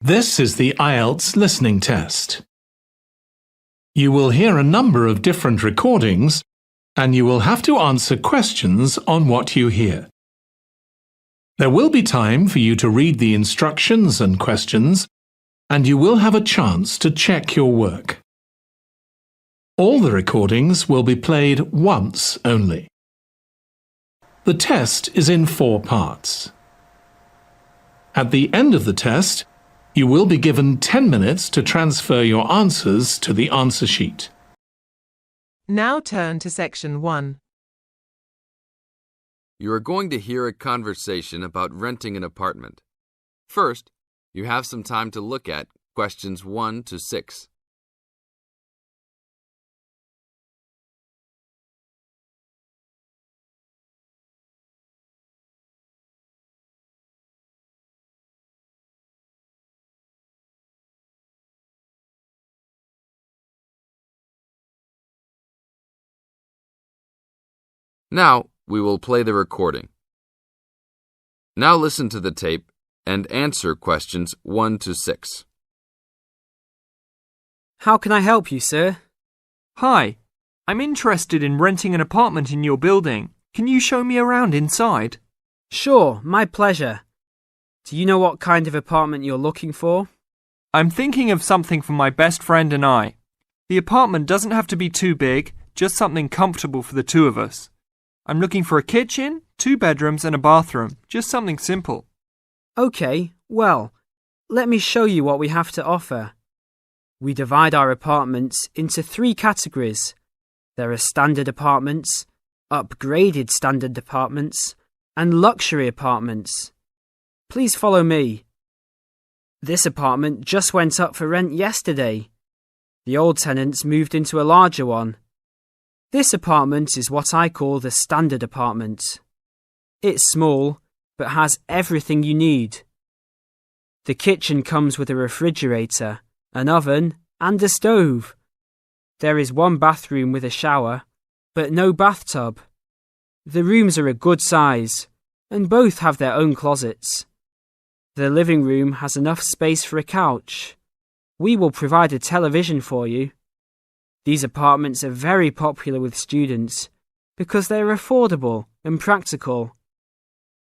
This is the IELTS Listening Test. You will hear a number of different recordings and you will have to answer questions on what you hear. There will be time for you to read the instructions and questions, and you will have a chance to check your work. All the recordings will be played once only. The test is in 4 parts. At the end of the test, you will be given 10 minutes to transfer your answers to the answer sheet. Now turn to section 1. You are going to hear a conversation about renting an apartment. First, you have some time to look at questions 1 to 6. Now, we will play the recording. Now listen to the tape and answer questions 1 to 6. How can I help you, sir? Hi, I'm interested in renting an apartment in your building. Can you show me around inside? Sure, my pleasure. Do you know what kind of apartment you're looking for? I'm thinking of something for my best friend and I. The apartment doesn't have to be too big, just something comfortable for the two of us. I'm looking for a kitchen, 2 bedrooms and a bathroom, just something simple. Okay, well, let me show you what we have to offer. We divide our apartments into 3 categories. There are standard apartments, upgraded standard apartments, and luxury apartments. Please follow me. This apartment just went up for rent yesterday. The old tenants moved into a larger one. This apartment is what I call the standard apartment. It's small, but has everything you need. The kitchen comes with a refrigerator, an oven, and a stove. There is 1 bathroom with a shower, but no bathtub. The rooms are a good size, and both have their own closets. The living room has enough space for a couch. We will provide a television for you. These apartments are very popular with students because they are affordable and practical.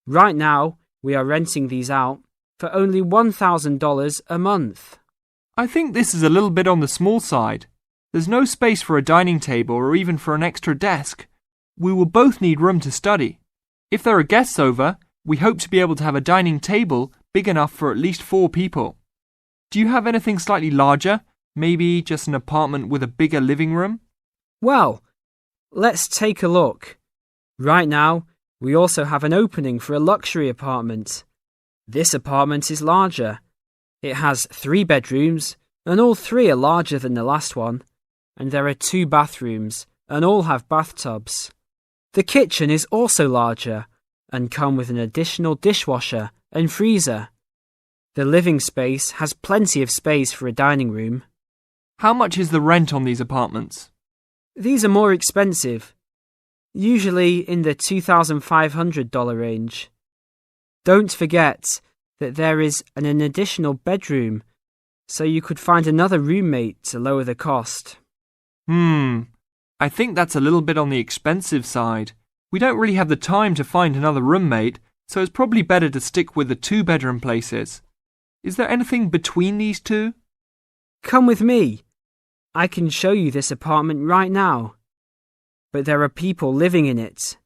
Right now, we are renting these out for only $1,000 a month. I think this is a little bit on the small side. There's no space for a dining table or even for an extra desk. We will both need room to study. If there are guests over, we hope to be able to have a dining table big enough for at least 4 people. Do you have anything slightly larger? Maybe just an apartment with a bigger living room? Well, let's take a look. Right now, we also have an opening for a luxury apartment. This apartment is larger. It has 3 bedrooms, and all 3 are larger than the last one. And there are 2 bathrooms, and all have bathtubs. The kitchen is also larger, and come with an additional dishwasher and freezer. The living space has plenty of space for a dining room. How much is the rent on these apartments? These are more expensive, usually in the $2,500 range. Don't forget that there is an additional bedroom, so you could find another roommate to lower the cost. I think that's a little bit on the expensive side. We don't really have the time to find another roommate, so it's probably better to stick with the 2-bedroom places. Is there anything between these 2? Come with me. I can show you this apartment right now. But there are people living in it.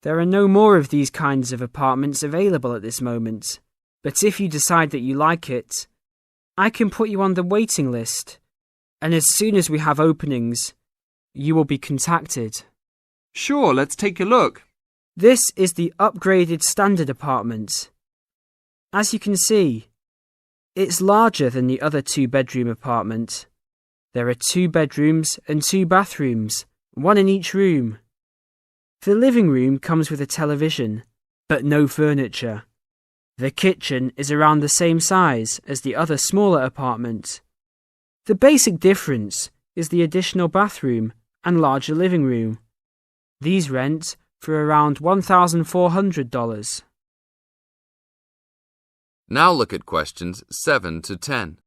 There are no more of these kinds of apartments available at this moment. But if you decide that you like it, I can put you on the waiting list. And as soon as we have openings, you will be contacted. Sure, let's take a look. This is the upgraded standard apartment. As you can see, it's larger than the other 2-bedroom apartment. There are 2 bedrooms and 2 bathrooms, 1 in each room. The living room comes with a television, but no furniture. The kitchen is around the same size as the other smaller apartment. The basic difference is the additional bathroom and larger living room. These rent for around $1,400. Now look at questions 7 to 10.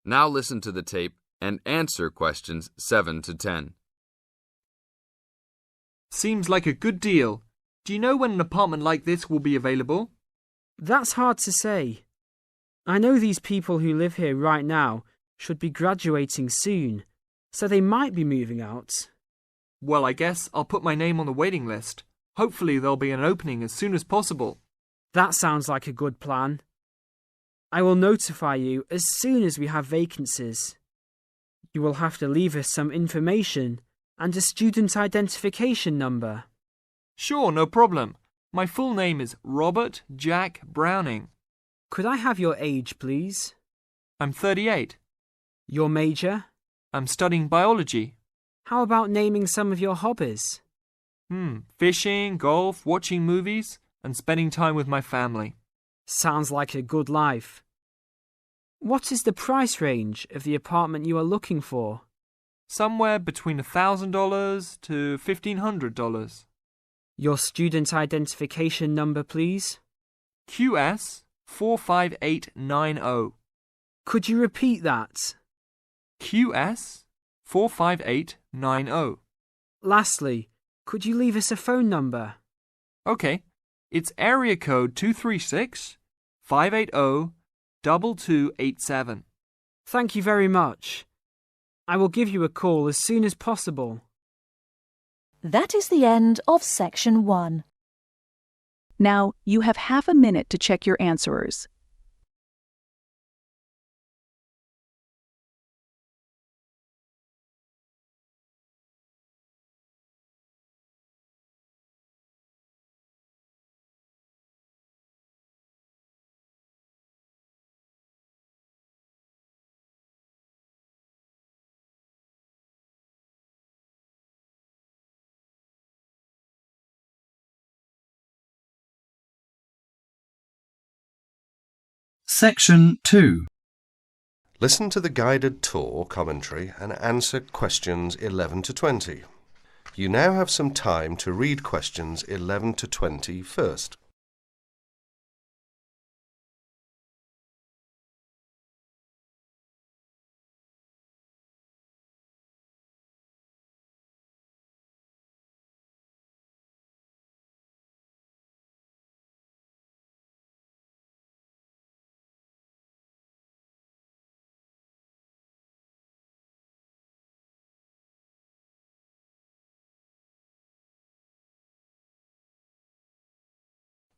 Now listen to the tape and answer questions 7 to 10. Seems like a good deal. Do you know when an apartment like this will be available? That's hard to say. I know these people who live here right now should be graduating soon, so they might be moving out. Well, I guess I'll put my name on the waiting list. Hopefully there'll be an opening as soon as possible. That sounds like a good plan. I will notify you as soon as we have vacancies. You will have to leave us some information and a student identification number. Sure, no problem. My full name is Robert Jack Browning. Could I have your age, please? I'm 38. Your major? I'm studying biology. How about naming some of your hobbies? Fishing, golf, watching movies, and spending time with my family. Sounds like a good life. What is the price range of the apartment you are looking for? Somewhere between $1,000 to $1,500. Your student identification number, please? QS 45890. Could you repeat that? QS 45890. Lastly, could you leave us a phone number? Okay, it's area code 236 580 2287. Thank you very much. I will give you a call as soon as possible. That is the end of Section 1. Now, you have half a minute to check your answerers. Section 2. Listen to the guided tour commentary and answer questions 11 to 20. You now have some time to read questions 11 to 20 first.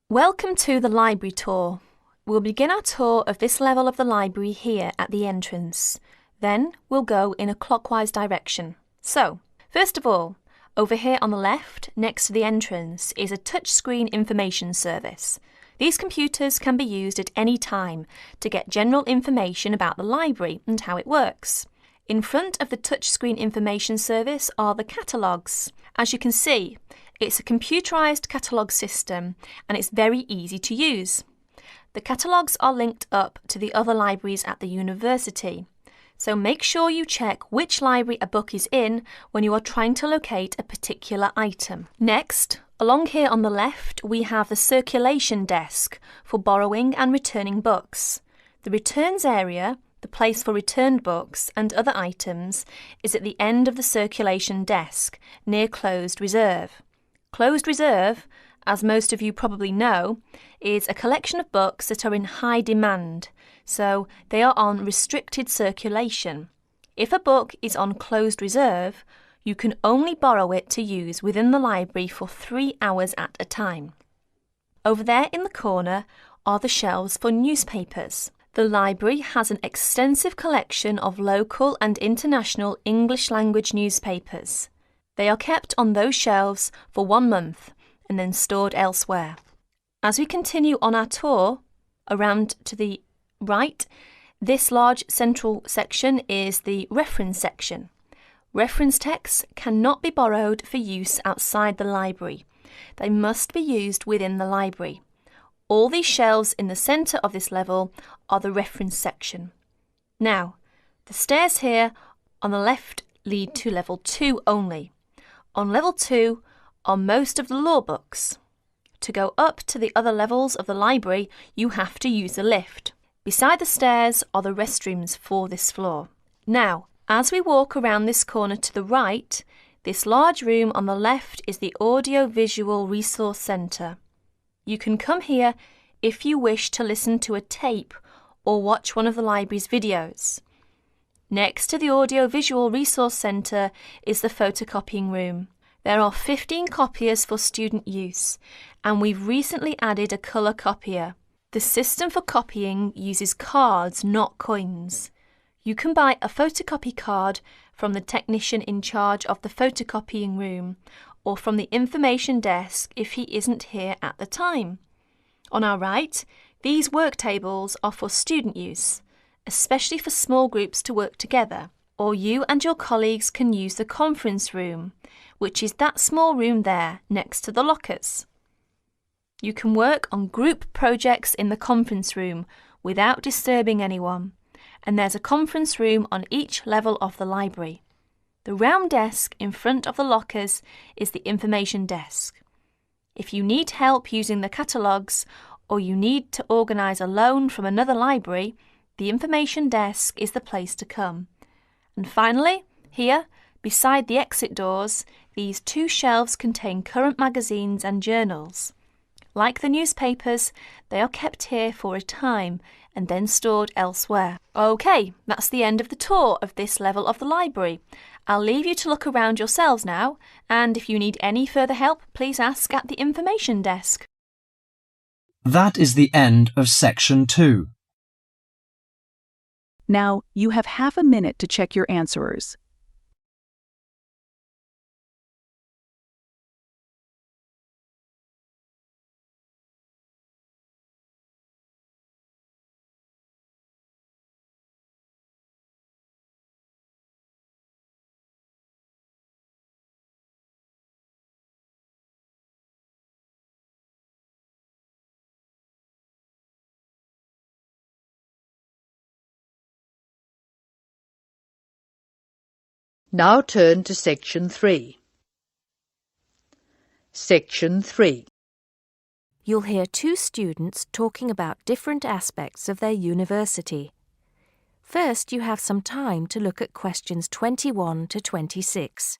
Welcome to the library tour. We'll begin our tour of this level of the library here at the entrance. Then we'll go in a clockwise direction. So, first of all, over here on the left, next to the entrance, is a touchscreen information service. These computers can be used at any time to get general information about the library and how it works. In front of the touchscreen information service are the catalogues. As you can see, it's a computerized catalogue system and it's very easy to use. The catalogues are linked up to the other libraries at the university, so make sure you check which library a book is in when you are trying to locate a particular item. Next, along here on the left, we have the circulation desk for borrowing and returning books. The returns area, the place for returned books and other items, is at the end of the circulation desk near closed reserve. Closed reserve, as most of you probably know, is a collection of books that are in high demand, so they are on restricted circulation. If a book is on closed reserve, you can only borrow it to use within the library for 3 hours at a time. Over there in the corner are the shelves for newspapers. The library has an extensive collection of local and international English language newspapers. They are kept on those shelves for 1 month and then stored elsewhere. As we continue on our tour, around to the right, this large central section is the reference section. Reference texts cannot be borrowed for use outside the library, they must be used within the library. All these shelves in the centre of this level are the reference section. Now, the stairs here on the left lead to level 2 only. On level 2 are most of the law books. To go up to the other levels of the library, you have to use a lift. Beside the stairs are the restrooms for this floor. Now, as we walk around this corner to the right, this large room on the left is the Audio-Visual Resource Centre. You can come here if you wish to listen to a tape or watch one of the library's videos. Next to the Audio-Visual Resource Centre is the photocopying room. There are 15 copiers for student use, and we've recently added a colour copier. The system for copying uses cards, not coins. You can buy a photocopy card from the technician in charge of the photocopying room, or from the information desk if he isn't here at the time. On our right, these work tables are for student use, especially for small groups to work together, or you and your colleagues can use the conference room, which is that small room there next to the lockers. You can work on group projects in the conference room without disturbing anyone, and there's a conference room on each level of the library. The round desk in front of the lockers is the information desk. If you need help using the catalogues or you need to organise a loan from another library, the information desk is the place to come. And finally, here, beside the exit doors, these 2 shelves contain current magazines and journals. Like the newspapers, they are kept here for a time and then stored elsewhere. OK, that's the end of the tour of this level of the library. I'll leave you to look around yourselves now, and if you need any further help, please ask at the information desk. That is the end of section 2. Now, you have half a minute to check your answerers. Now turn to Section 3. Section 3. You'll hear 2 students talking about different aspects of their university. First, you have some time to look at questions 21 to 26.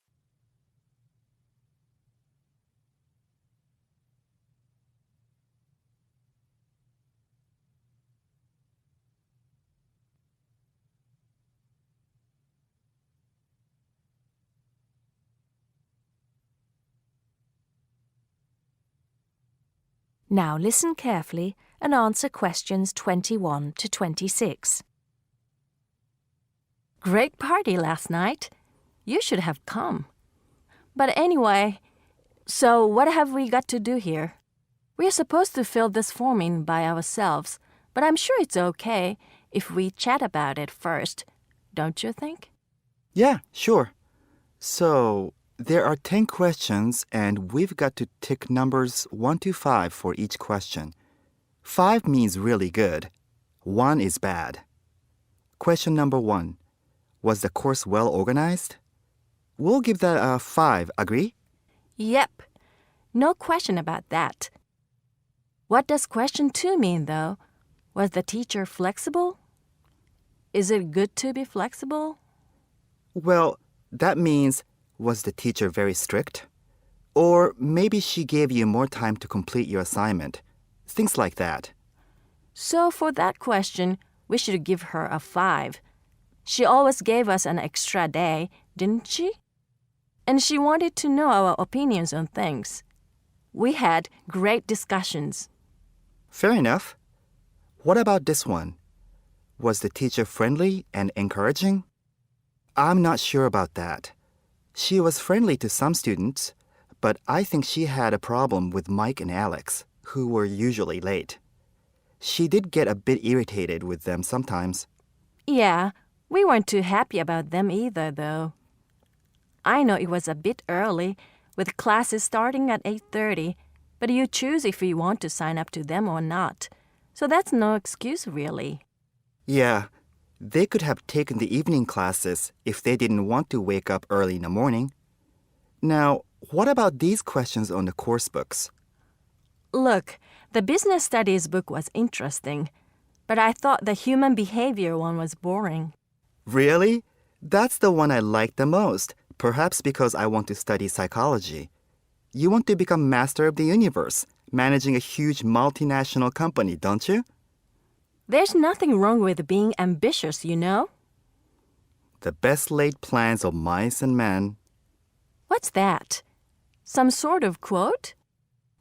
Now listen carefully and answer questions 21 to 26. Great party last night. You should have come. But anyway, so what have we got to do here? We're supposed to fill this form in by ourselves, but I'm sure it's okay if we chat about it first, don't you think? Yeah, sure. So, there are 10 questions and we've got to tick numbers 1 to 5 for each question. 5 means really good. 1 is bad. Question number 1. Was the course well organized? We'll give that a 5, agree? Yep. No question about that. What does question 2 mean, though? Was the teacher flexible? Is it good to be flexible? Well, that means, was the teacher very strict? Or maybe she gave you more time to complete your assignment. Things like that. So for that question, we should give her a 5. She always gave us an extra day, didn't she? And she wanted to know our opinions on things. We had great discussions. Fair enough. What about this one? Was the teacher friendly and encouraging? I'm not sure about that. She was friendly to some students, but I think she had a problem with Mike and Alex, who were usually late. She did get a bit irritated with them sometimes. Yeah, we weren't too happy about them either, though. I know it was a bit early, with classes starting at 8:30, but you choose if you want to sign up to them or not. So that's no excuse, really. Yeah, they could have taken the evening classes if they didn't want to wake up early in the morning. Now, what about these questions on the course books? Look, the business studies book was interesting, but I thought the human behavior one was boring. Really? That's the one I like the most, perhaps because I want to study psychology. You want to become master of the universe, managing a huge multinational company, don't you? There's nothing wrong with being ambitious, you know? The best laid plans of mice and men. What's that? Some sort of quote?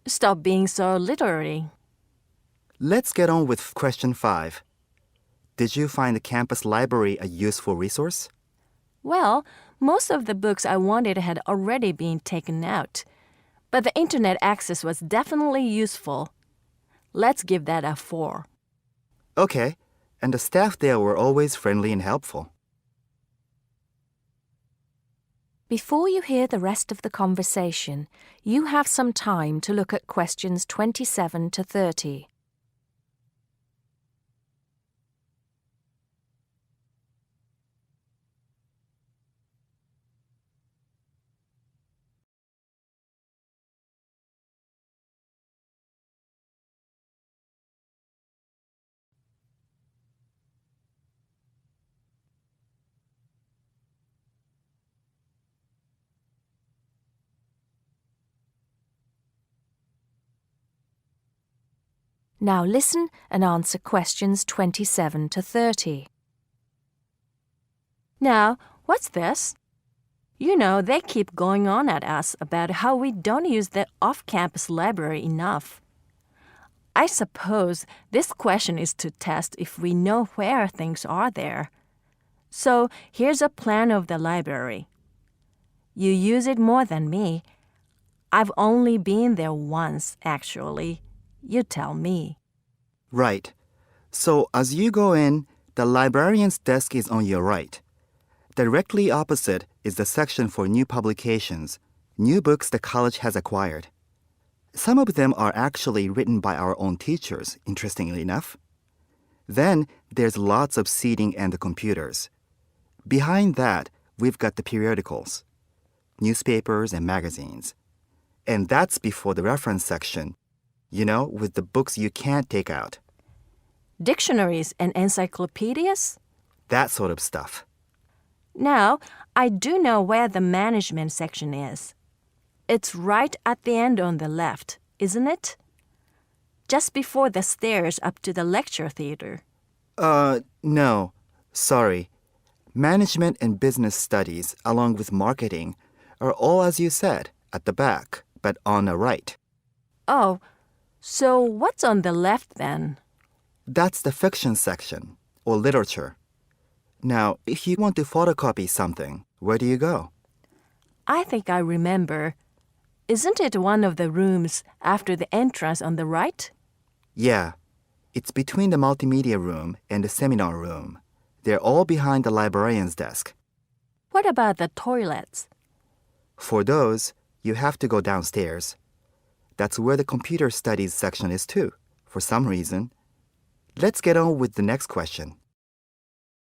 Stop being so literary. Let's get on with question 5. Did you find the campus library a useful resource? Well, most of the books I wanted had already been taken out, but the internet access was definitely useful. Let's give that a 4. Okay, and the staff there were always friendly and helpful. Before you hear the rest of the conversation, you have some time to look at questions 27 to 30. Now listen and answer questions 27 to 30. Now, what's this? You know, they keep going on at us about how we don't use the off-campus library enough. I suppose this question is to test if we know where things are there. So here's a plan of the library. You use it more than me. I've only been there once, actually. You tell me. Right. So as you go in, the librarian's desk is on your right. Directly opposite is the section for new publications, new books the college has acquired. Some of them are actually written by our own teachers, interestingly enough. Then there's lots of seating and the computers. Behind that, we've got the periodicals, newspapers and magazines. And that's before the reference section, you know, with the books you can't take out. Dictionaries and encyclopedias? That sort of stuff. Now, I do know where the management section is. It's right at the end on the left, isn't it? Just before the stairs up to the lecture theater. No. Sorry. Management and business studies, along with marketing, are all, as you said, at the back, but on the right. Oh, so what's on the left then? That's the fiction section, or literature. Now, if you want to photocopy something, where do you go? I think I remember. Isn't it one of the rooms after the entrance on the right? Yeah. It's between the multimedia room and the seminar room. They're all behind the librarian's desk. What about the toilets? For those, you have to go downstairs. That's where the computer studies section is too, for some reason. Let's get on with the next question.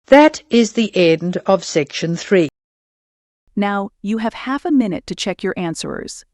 That is the end of section 3. Now, you have half a minute to check your answerers.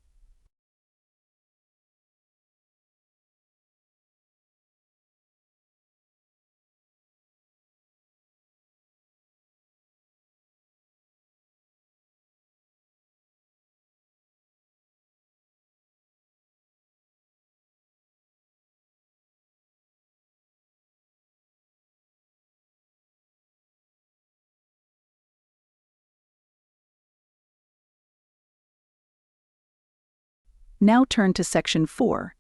Now turn to section 4.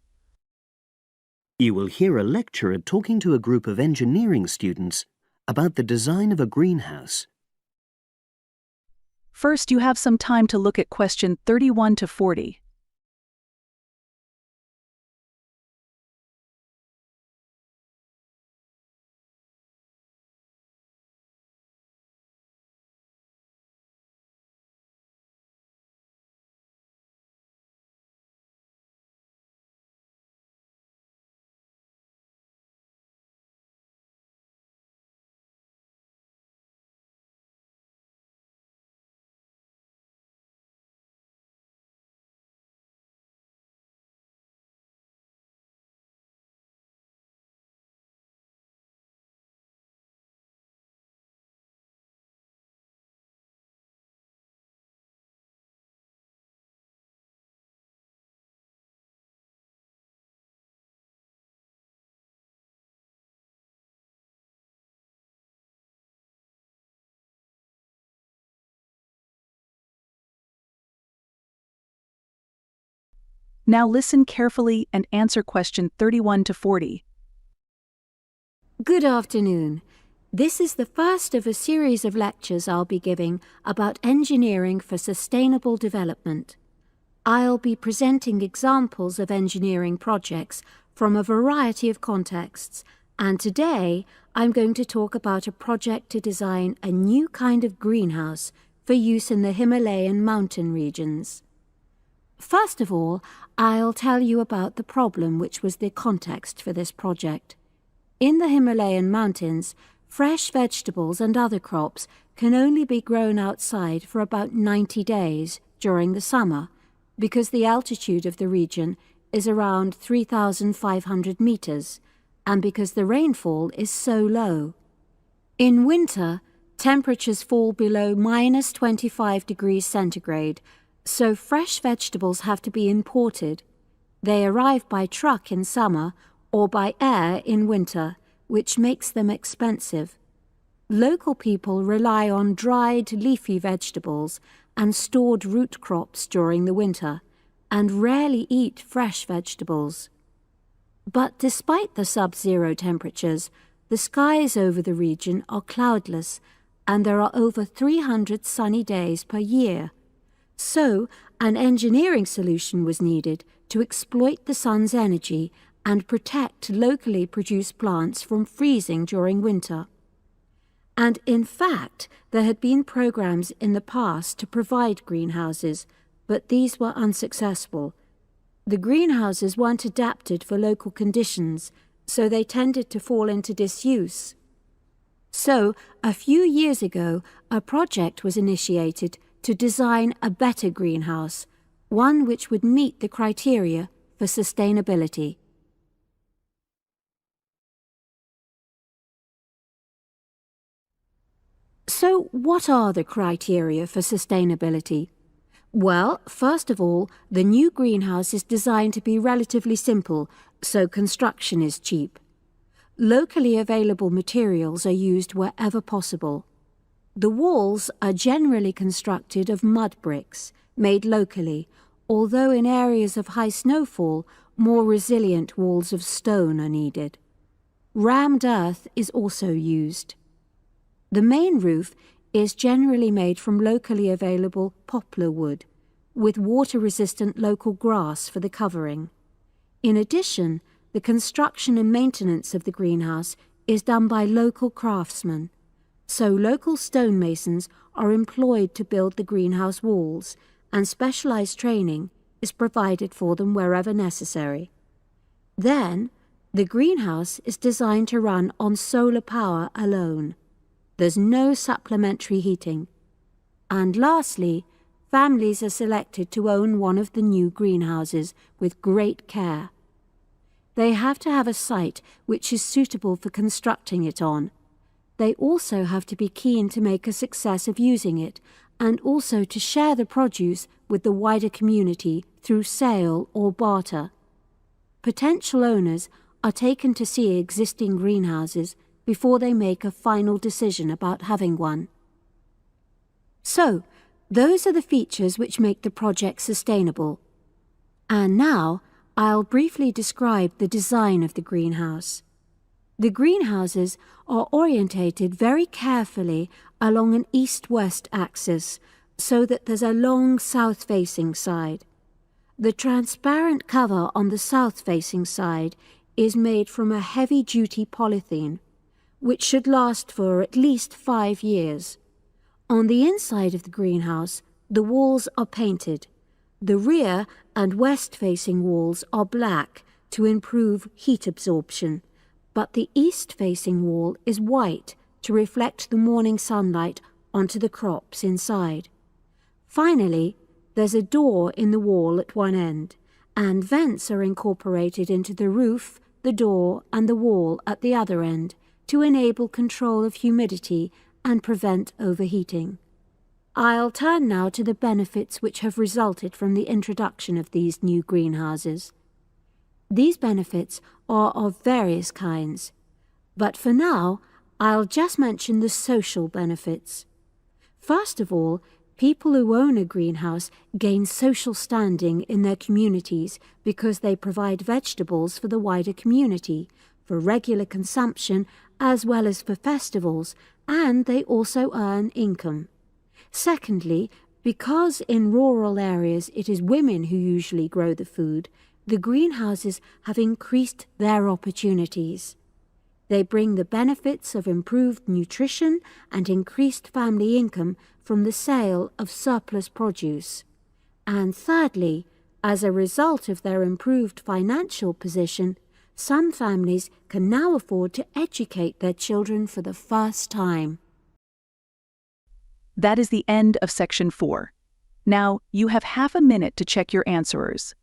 You will hear a lecturer talking to a group of engineering students about the design of a greenhouse. First, you have some time to look at question 31 to 40. Now listen carefully and answer question 31 to 40. Good afternoon. This is the first of a series of lectures I'll be giving about engineering for sustainable development. I'll be presenting examples of engineering projects from a variety of contexts, and today I'm going to talk about a project to design a new kind of greenhouse for use in the Himalayan mountain regions. First of all, I'll tell you about the problem which was the context for this project. In the Himalayan mountains, fresh vegetables and other crops can only be grown outside for about 90 days during the summer, because the altitude of the region is around 3,500 meters, and because the rainfall is so low. In winter, temperatures fall below minus 25 degrees centigrade, so fresh vegetables have to be imported. They arrive by truck in summer or by air in winter, which makes them expensive. Local people rely on dried leafy vegetables and stored root crops during the winter, and rarely eat fresh vegetables. But despite the sub-zero temperatures, the skies over the region are cloudless, and there are over 300 sunny days per year. So, an engineering solution was needed to exploit the sun's energy and protect locally produced plants from freezing during winter. And in fact, there had been programs in the past to provide greenhouses, but these were unsuccessful. The greenhouses weren't adapted for local conditions, so they tended to fall into disuse. So, a few years ago, a project was initiated to design a better greenhouse, one which would meet the criteria for sustainability. So, what are the criteria for sustainability? Well, first of all, the new greenhouse is designed to be relatively simple, so construction is cheap. Locally available materials are used wherever possible. The walls are generally constructed of mud bricks, made locally, although in areas of high snowfall, more resilient walls of stone are needed. Rammed earth is also used. The main roof is generally made from locally available poplar wood, with water-resistant local grass for the covering. In addition, the construction and maintenance of the greenhouse is done by local craftsmen, so local stonemasons are employed to build the greenhouse walls, and specialized training is provided for them wherever necessary. Then, the greenhouse is designed to run on solar power alone. There's no supplementary heating. And lastly, families are selected to own one of the new greenhouses with great care. They have to have a site which is suitable for constructing it on. They also have to be keen to make a success of using it, and also to share the produce with the wider community through sale or barter. Potential owners are taken to see existing greenhouses before they make a final decision about having one. So, those are the features which make the project sustainable. And now, I'll briefly describe the design of the greenhouse. The greenhouses are orientated very carefully along an east-west axis, so that there's a long south-facing side. The transparent cover on the south-facing side is made from a heavy-duty polythene, which should last for at least 5 years. On the inside of the greenhouse, the walls are painted. The rear and west-facing walls are black to improve heat absorption, but the east-facing wall is white to reflect the morning sunlight onto the crops inside. Finally, there's a door in the wall at one end, and vents are incorporated into the roof, the door, and the wall at the other end, to enable control of humidity and prevent overheating. I'll turn now to the benefits which have resulted from the introduction of these new greenhouses. These benefits are of various kinds, but for now I'll just mention the social benefits. First of all, People who own a greenhouse gain social standing in their communities because they provide vegetables for the wider community, for regular consumption as well as for festivals, and they also earn income. Secondly, because in rural areas it is women who usually grow the food, the greenhouses have increased their opportunities. They bring the benefits of improved nutrition and increased family income from the sale of surplus produce. And thirdly, as a result of their improved financial position, some families can now afford to educate their children for the first time. That is the end of Section 4. Now, you have half a minute to check your answerers.